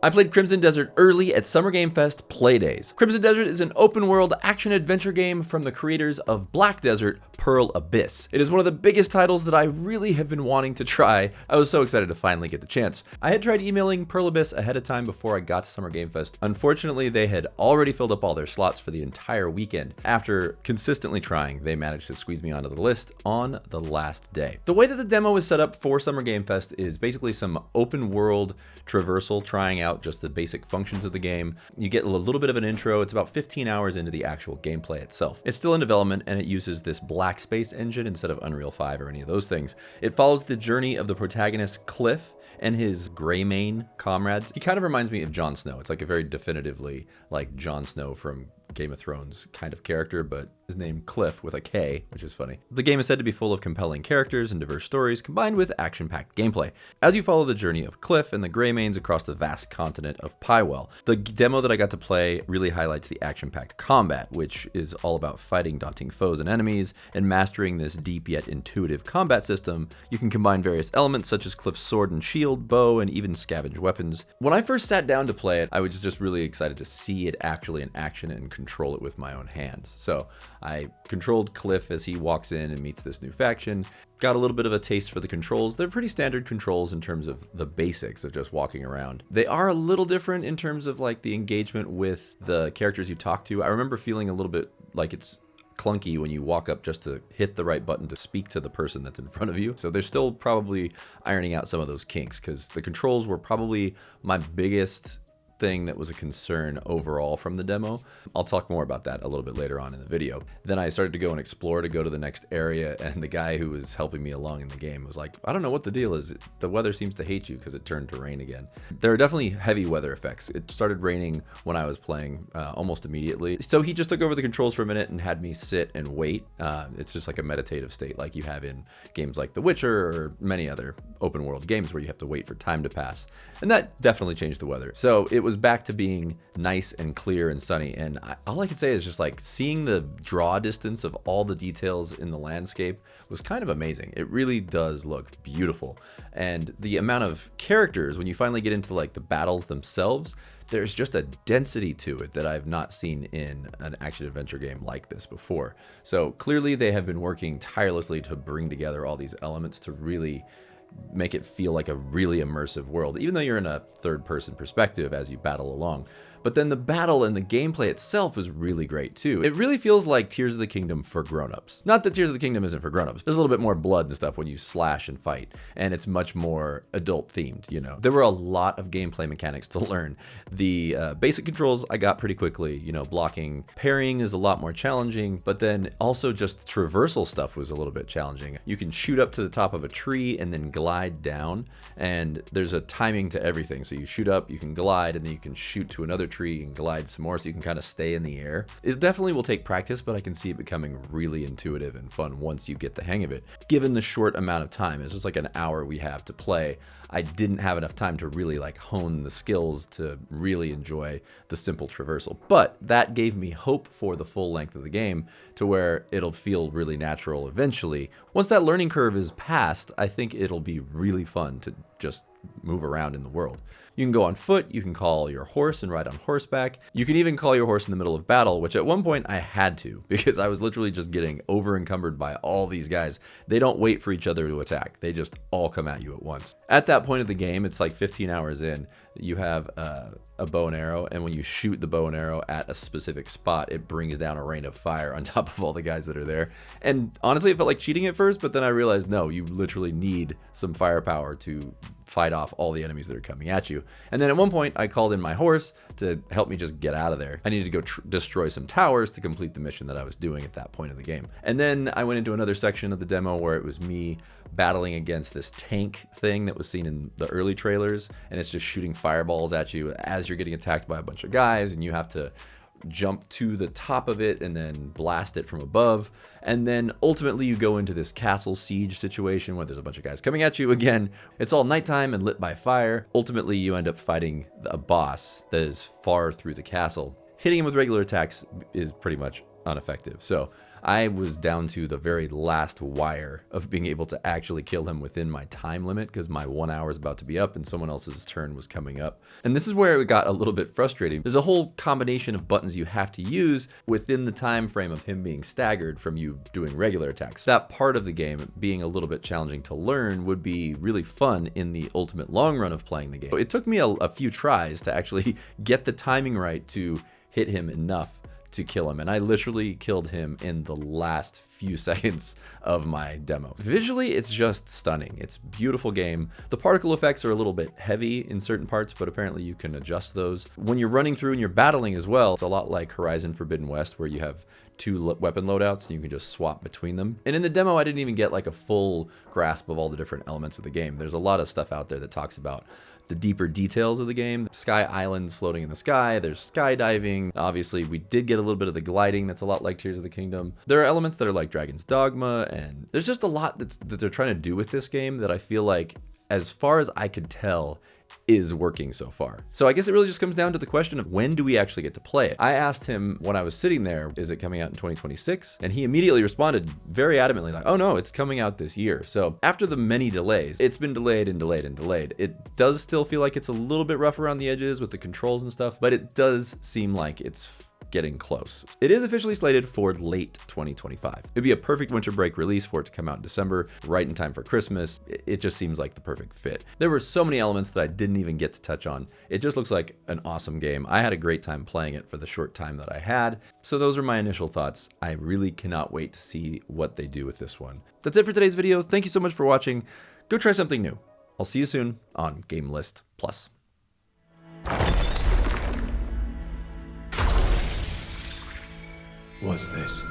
I played Crimson Desert early at Summer Game Fest Playdays. Crimson Desert is an open-world action-adventure game from the creators of Black Desert, Pearl Abyss. It is one of the biggest titles that I really have been wanting to try. I was so excited to finally get the chance. I had tried emailing Pearl Abyss ahead of time before I got to Summer Game Fest. Unfortunately, they had already filled up all their slots for the entire weekend. After consistently trying, they managed to squeeze me onto the list on the last day. The way that the demo is set up for Summer Game Fest is basically some open-world traversal, trying out just the basic functions of the game. You get a little bit of an intro. It's about 15 hours into the actual gameplay itself. It's still in development, and it uses this black space engine instead of Unreal 5 or any of those things. It follows the journey of the protagonist Cliff and his Greymane comrades. He kind of reminds me of Jon Snow. It's like a very definitively like Jon Snow from Game of Thrones kind of character, but his name Cliff with a K, which is funny. The game is said to be full of compelling characters and diverse stories combined with action-packed gameplay as you follow the journey of Cliff and the Greymanes across the vast continent of Pywell. The demo that I got to play really highlights the action-packed combat, which is all about fighting daunting foes and enemies and mastering this deep yet intuitive combat system. You can combine various elements such as Cliff's sword and shield, bow, and even scavenge weapons. When I first sat down to play it, I was just really excited to see it actually in action and control it with my own hands. So I controlled Cliff as he walks in and meets this new faction. Got a little bit of a taste for the controls. They're pretty standard controls in terms of the basics of just walking around. They are a little different in terms of like the engagement with the characters you talk to. I remember feeling a little bit like it's clunky when you walk up just to hit the right button to speak to the person that's in front of you. So they're still probably ironing out some of those kinks, because the controls were probably my biggest thing that was a concern overall from the demo. I'll talk more about that a little bit later on in the video. Then I started to go and explore to go to the next area, and the guy who was helping me along in the game was like, I don't know what the deal is. The weather seems to hate you, because it turned to rain again. There are definitely heavy weather effects. It started raining when I was playing almost immediately. So he just took over the controls for a minute and had me sit and wait. It's just like a meditative state like you have in games like The Witcher or many other open world games where you have to wait for time to pass. And that definitely changed the weather. So it was back to being nice and clear and sunny, and all I can say is just like seeing the draw distance of all the details in the landscape was kind of amazing. It really does look beautiful, and the amount of characters when you finally get into like the battles themselves, there's just a density to it that I've not seen in an action-adventure game like this before. So clearly they have been working tirelessly to bring together all these elements to really make it feel like a really immersive world, even though you're in a third-person perspective as you battle along. But then the battle and the gameplay itself is really great too. It really feels like Tears of the Kingdom for grown-ups. Not that Tears of the Kingdom isn't for grown-ups. There's a little bit more blood and stuff when you slash and fight, and it's much more adult-themed, you know. There were a lot of gameplay mechanics to learn. The basic controls I got pretty quickly. You know, blocking, parrying is a lot more challenging, but then also just traversal stuff was a little bit challenging. You can shoot up to the top of a tree and then glide down, and there's a timing to everything. So you shoot up, you can glide, and then you can shoot to another tree and glide some more, so you can kind of stay in the air. It definitely will take practice, but I can see it becoming really intuitive and fun once you get the hang of it. Given the short amount of time, it's just like an hour we have to play. I didn't have enough time to really like hone the skills to really enjoy the simple traversal, but that gave me hope for the full length of the game to where it'll feel really natural eventually. Once that learning curve is passed, I think it'll be really fun to just move around in the world. You can go on foot, you can call your horse and ride on horseback. You can even call your horse in the middle of battle, which at one point I had to, because I was literally just getting over encumbered by all these guys. They don't wait for each other to attack. They just all come at you at once. At that point of the game, it's like 15 hours in, you have a bow and arrow, and when you shoot the bow and arrow at a specific spot, it brings down a rain of fire on top of all the guys that are there. And honestly, it felt like cheating at first, but then I realized, no, you literally need some firepower to fight off all the enemies that are coming at you. And then at one point, I called in my horse to help me just get out of there. I needed to go destroy some towers to complete the mission that I was doing at that point of the game. And then I went into another section of the demo where it was me battling against this tank thing that was seen in the early trailers, and it's just shooting fireballs at you as you're getting attacked by a bunch of guys, and you have to jump to the top of it and then blast it from above. And then ultimately you go into this castle siege situation where there's a bunch of guys coming at you again. It's all nighttime and lit by fire. Ultimately you end up fighting a boss that is far through the castle. Hitting him with regular attacks is pretty much ineffective. So I was down to the very last wire of being able to actually kill him within my time limit because my 1 hour is about to be up and someone else's turn was coming up. And this is where it got a little bit frustrating. There's a whole combination of buttons you have to use within the time frame of him being staggered from you doing regular attacks. That part of the game being a little bit challenging to learn would be really fun in the ultimate long run of playing the game. It took me a few tries to actually get the timing right to hit him enough to kill him, and I literally killed him in the last few seconds of my demo. Visually, it's just stunning. It's a beautiful game. The particle effects are a little bit heavy in certain parts, but apparently you can adjust those. When you're running through and you're battling as well, it's a lot like Horizon Forbidden West, where you have two weapon loadouts and you can just swap between them. And in the demo, I didn't even get like a full grasp of all the different elements of the game. There's a lot of stuff out there that talks about the deeper details of the game. Sky islands floating in the sky, there's skydiving. Obviously, we did get a little bit of the gliding that's a lot like Tears of the Kingdom. There are elements that are like Dragon's Dogma, and there's just a lot that they're trying to do with this game that I feel like, as far as I could tell, is working so far. So I guess it really just comes down to the question of when do we actually get to play it? I asked him when I was sitting there, is it coming out in 2026? And he immediately responded very adamantly like, oh no, it's coming out this year. So after the many delays, it's been delayed and delayed and delayed. It does still feel like it's a little bit rough around the edges with the controls and stuff, but it does seem like it's getting close. It is officially slated for late 2025. It'd be a perfect winter break release for it to come out in December, right in time for Christmas. It just seems like the perfect fit. There were so many elements that I didn't even get to touch on. It just looks like an awesome game. I had a great time playing it for the short time that I had. So those are my initial thoughts. I really cannot wait to see what they do with this one. That's it for today's video. Thank you so much for watching. Go try something new. I'll see you soon on GameList Plus. Was this